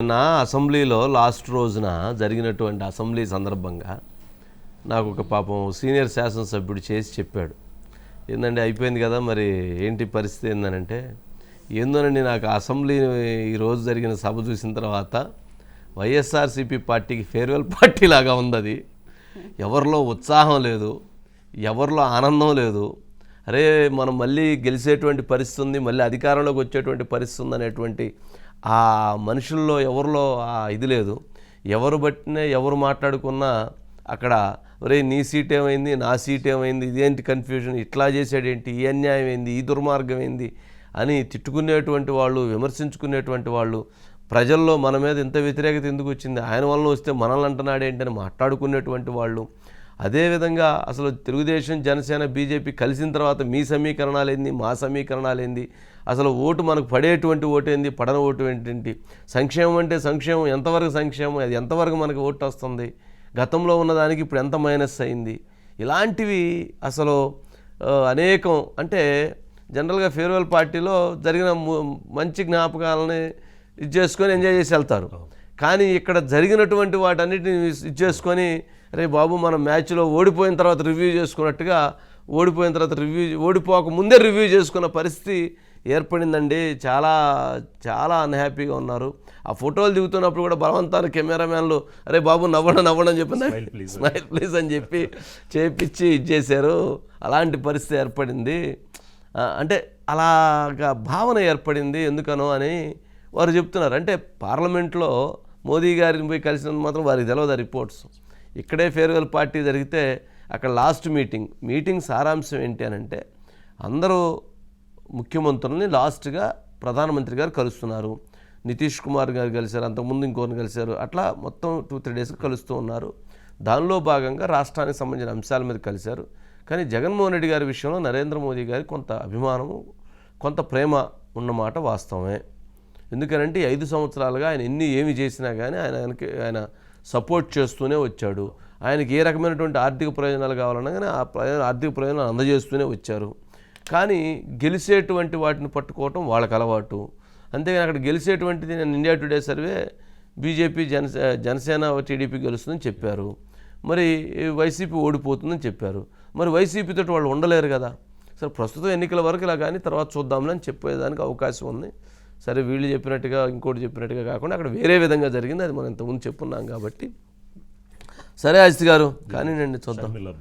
నా అసెంబ్లీలో లాస్ట్ రోజున జరిగినటువంటి అసెంబ్లీ సందర్భంగా నాకు ఒక పాపం సీనియర్ శాసనసభ్యుడు చేసి చెప్పాడు. ఏందండి అయిపోయింది కదా, మరి ఏంటి పరిస్థితి ఏందనంటే, ఏందోనండి నాకు అసెంబ్లీ ఈరోజు జరిగిన సభ చూసిన తర్వాత వైఎస్ఆర్సీపీ పార్టీకి ఫేర్వెల్ పార్టీ లాగా ఉంది. అది ఎవరిలో ఉత్సాహం లేదు, ఎవరిలో ఆనందం లేదు. అరే మనం మళ్ళీ గెలిచేటువంటి పరిస్థితి ఉంది, మళ్ళీ అధికారంలోకి వచ్చేటువంటి పరిస్థితి ఉంది అనేటువంటి ఆ మనుషుల్లో ఎవరిలో ఇది లేదు. ఎవరు బట్టినే ఎవరు మాట్లాడుకున్నా అక్కడ ఒరే నీ సీట్ ఏమైంది, నా సీట్ ఏమైంది, ఇదేంటి కన్ఫ్యూజన్, ఇట్లా చేసాడేంటి, ఈ అన్యాయం ఏంది, ఈ దుర్మార్గం ఏంది అని తిట్టుకునేటువంటి వాళ్ళు, విమర్శించుకునేటువంటి వాళ్ళు, ప్రజల్లో మన మీద ఇంత వ్యతిరేకత ఎందుకు వచ్చింది, ఆయన వల్ల వస్తే మనల్ని అంటున్నాడేంటని మాట్లాడుకునేటువంటి వాళ్ళు. అదేవిధంగా అసలు తెలుగుదేశం, జనసేన, బీజేపీ కలిసిన తర్వాత మీ సమీకరణాలు ఏంది, మా సమీకరణాలు ఏంది, అసలు ఓటు మనకు పడేటువంటి ఓటు ఏంది, పడని ఓటు ఏంటి, సంక్షేమం అంటే సంక్షేమం ఎంతవరకు సంక్షేమం, అది ఎంతవరకు మనకు ఓటు వస్తుంది, గతంలో ఉన్నదానికి ఇప్పుడు ఎంత మైనస్ అయింది, ఇలాంటివి అసలు అనేకం. అంటే జనరల్గా ఫేర్వెల్ పార్టీలో జరిగిన మంచి జ్ఞాపకాలని ఇది చేసుకొని ఎంజాయ్ చేసి వెళ్తారు. కానీ ఇక్కడ జరిగినటువంటి వాటన్నిటిని ఇది చేసుకొని రే బాబు మనం మ్యాచ్లో ఓడిపోయిన తర్వాత రివ్యూ చేసుకున్నట్టుగా ఓడిపోక ముందే రివ్యూ చేసుకున్న పరిస్థితి ఏర్పడిందండి. చాలా చాలా అన్హ్యాపీగా ఉన్నారు. ఆ ఫోటోలు దిగుతున్నప్పుడు కూడా బలవంతాన్ని కెమెరామ్యాన్లు అరే బాబు నవ్వండి అని చెప్పి స్మైల్ ప్లీజ్ అని చెప్పి చేపించి ఇచ్చేశారు. అలాంటి పరిస్థితి ఏర్పడింది. అంటే అలాగా భావన ఏర్పడింది ఎందుకనో అని వారు చెప్తున్నారు. అంటే పార్లమెంట్లో మోదీ గారిని పోయి కలిసినందుకు మాత్రం వారికి తెలియదు రిపోర్ట్స్. ఇక్కడే ఫేర్వెల్ పార్టీ జరిగితే అక్కడ లాస్ట్ మీటింగ్ సారాంశం ఏంటి అని అంటే, అందరూ ముఖ్యమంత్రుల్ని లాస్ట్గా ప్రధానమంత్రి గారు కలుస్తున్నారు. నితీష్ కుమార్ గారు కలిశారు, అంతకుముందు ఇంకోరిని కలిశారు, అట్లా మొత్తం 2-3 డేస్కి కలుస్తూ ఉన్నారు. దానిలో భాగంగా రాష్ట్రానికి సంబంధించిన అంశాల మీద కలిశారు. కానీ జగన్మోహన్ రెడ్డి గారి విషయంలో నరేంద్ర మోదీ గారి కొంత అభిమానము, కొంత ప్రేమ ఉన్నమాట వాస్తవమే. ఎందుకనంటే 5 సంవత్సరాలుగా ఆయన ఏమి చేసినా కానీ ఆయన సపోర్ట్ చేస్తూనే వచ్చాడు. ఆయనకి ఏ రకమైనటువంటి ఆర్థిక ప్రయోజనాలు కావాలన్నా కానీ ఆర్థిక ప్రయోజనాలు అందజేస్తూనే వచ్చారు. కానీ గెలిచేటువంటి వాటిని పట్టుకోవటం వాళ్ళకి అలవాటు. అంతేగాని అక్కడ గెలిచేటువంటిది నేను India today survey BJP, Janasena, TDP గెలుస్తుందని చెప్పారు. మరి వైసీపీ ఓడిపోతుందని చెప్పారు. మరి వైసీపీతో వాళ్ళు ఉండలేరు కదా. సరే ప్రస్తుతం ఎన్నికల వరకు ఇలా కానీ తర్వాత చూద్దాంలే అని చెప్పేదానికి అవకాశం ఉంది. సరే వీళ్ళు చెప్పినట్టుగా ఇంకోటి చెప్పినట్టుగా కాకుండా అక్కడ వేరే విధంగా జరిగింది. అది మనం ఇంతకుముందు చెప్పున్నాం కాబట్టి సరే అజిత్ గారు కానీ చూద్దాం.